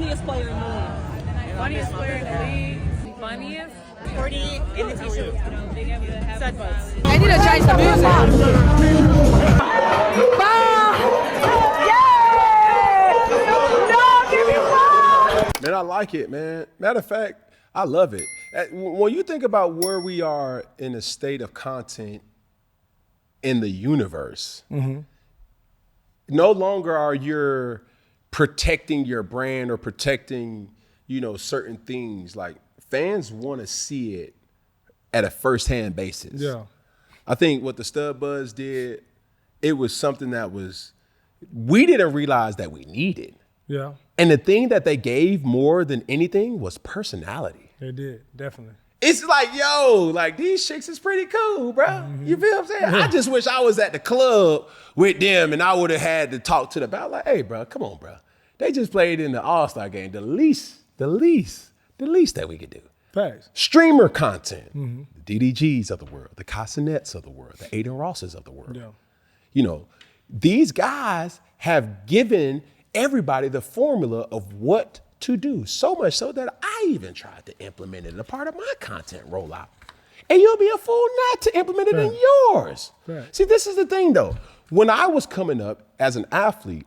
funniest player in the league? Funniest player in the league. Funniest? 40 in the t-shirt. Stud Budz. I need to change the music. Man, I like it, man. Matter of fact, I love it. When you think about where we are in a state of content in the universe, no longer are you protecting your brand or protecting, certain things. Like, fans want to see it at a firsthand basis. Yeah. I think what the Stud Budz did, it was something that we didn't realize that we needed. Yeah. And the thing that they gave more than anything was personality. They did, definitely. It's like, yo, like, these chicks is pretty cool, bro. You feel what I'm saying? I just wish I was at the club with them and I would have had to talk to them about, like, hey, bro, come on, bro. They just played in the All-Star game. The least that we could do. Facts. Streamer content. The DDGs of the world, the Casanets of the world, the Aiden Rosses of the world. Yeah. These guys have given everybody the formula of what to do. So much so that I even tried to implement it in a part of my content rollout. And you'll be a fool not to implement it in yours. Right. See, this is the thing though. When I was coming up as an athlete,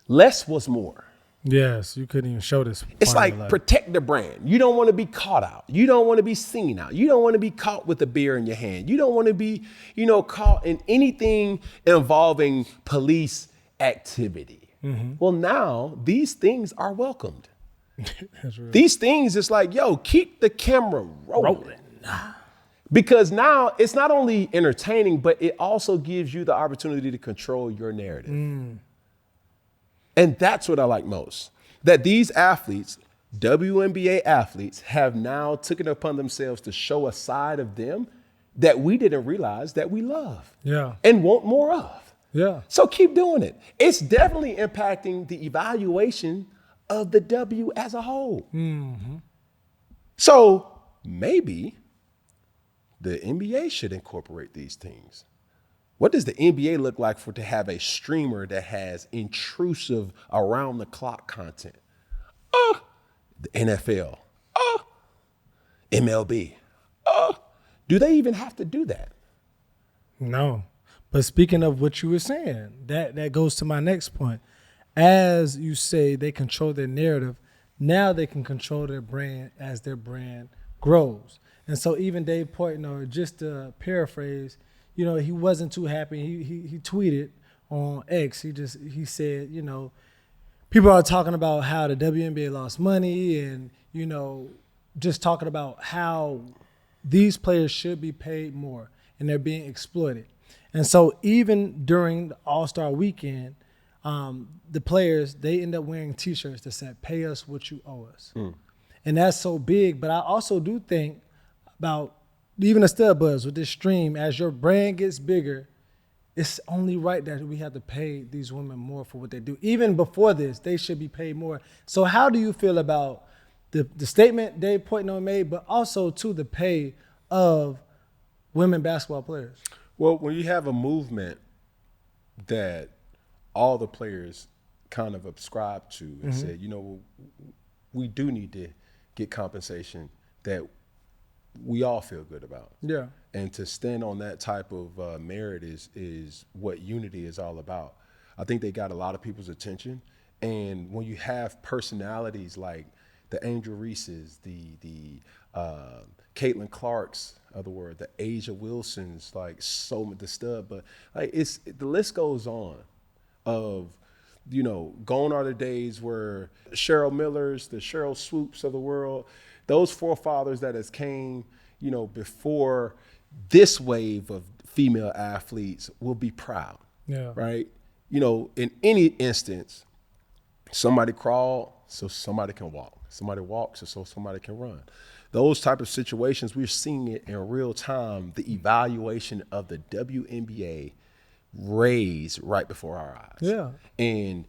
less was more. Yes, you couldn't even show this. It's like protect the brand. You don't want to be caught out. You don't want to be seen out. You don't want to be caught with a beer in your hand. You don't want to be, caught in anything involving police activity. Well, now these things are welcomed. That's real. These things, it's like, yo, keep the camera rolling. Because now it's not only entertaining, but it also gives you the opportunity to control your narrative. And that's what I like most. That these athletes, WNBA athletes, have now taken it upon themselves to show a side of them that we didn't realize that we love. Yeah. And want more of. Yeah. So keep doing it. It's definitely impacting the evaluation of the W as a whole. So maybe the NBA should incorporate these things. What does the NBA look like to have a streamer that has intrusive around the clock content? The NFL, MLB. Do they even have to do that? No. But speaking of what you were saying, that goes to my next point. As you say, they control their narrative. Now they can control their brand as their brand grows. And so even Dave Portnoy, just to paraphrase, he wasn't too happy. He tweeted on X. He said, people are talking about how the WNBA lost money and, just talking about how these players should be paid more and they're being exploited. And so even during the All-Star weekend, the players, they end up wearing T-shirts that said, pay us what you owe us. And that's so big. But I also do think about even a Stud Budz with this stream, as your brand gets bigger, it's only right that we have to pay these women more for what they do. Even before this, they should be paid more. So how do you feel about the statement Dave Portnoy made, but also to the pay of women basketball players? Well, when you have a movement that all the players kind of subscribe to and said, we do need to get compensation that we all feel good about. Yeah. And to stand on that type of merit is what unity is all about. I think they got a lot of people's attention. And when you have personalities like the Angel Reeses, the Caitlin Clarks of the world, the Asia Wilsons, like the Stud, but like the list goes on of, gone are the days where Cheryl Millers, the Cheryl Swoops of the world, those forefathers that has came, before this wave of female athletes will be proud. Yeah. Right? In any instance, somebody crawled so somebody can walk. Somebody walks so somebody can run. Those type of situations, we're seeing it in real time, the evaluation of the WNBA raise right before our eyes. Yeah. And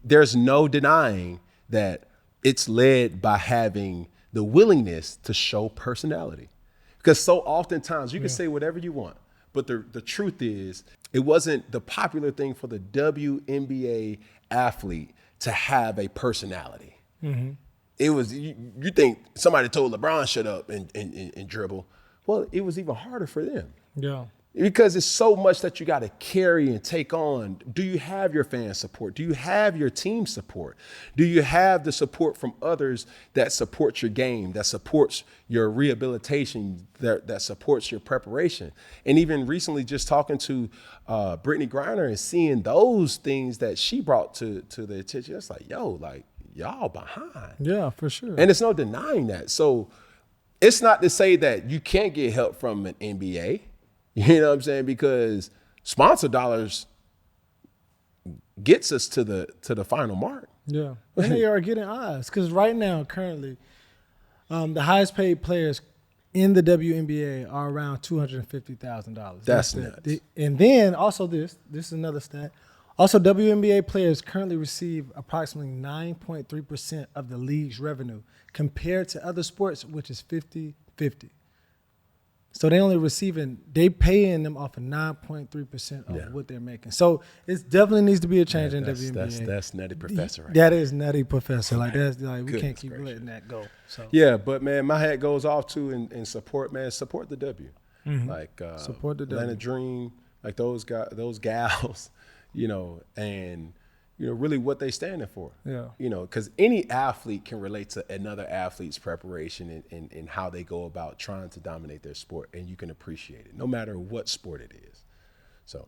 there's no denying that it's led by having the willingness to show personality. Because so oftentimes you can say whatever you want, but the truth is it wasn't the popular thing for the WNBA athlete to have a personality. It was you think somebody told LeBron shut up and dribble. Well, it was even harder for them. Yeah. Because it's so much that you got to carry and take on. Do you have your fan support? Do you have your team support? Do you have the support from others that supports your game, that supports your rehabilitation, that supports your preparation? And even recently just talking to Brittany Griner and seeing those things that she brought to the attention, it's like, yo, like, y'all behind. Yeah, for sure. And it's no denying that. So it's not to say that you can't get help from an NBA. You know what I'm saying? Because sponsor dollars gets us to the final mark. Yeah, and they are getting eyes because right now, currently, the highest paid players in the WNBA are around $250,000. That's nuts. And then also this is another stat. Also, WNBA players currently receive approximately 9.3% of the league's revenue compared to other sports, which is 50-50. So they paying them off of 9.3% of what they're making. So it definitely needs to be a change in WNBA. That's Nutty Professor right That is Nutty Professor. Like that's like we Goodness can't keep gracious. letting that go. So Yeah, but man, my hat goes off to in support, man. Support the W. Like Support the Atlanta W. Dream, like those guys, those gals, you know, and you know, really what they standing for. Yeah. You know, because any athlete can relate to another athlete's preparation and how they go about trying to dominate their sport, and you can appreciate it, no matter what sport it is. So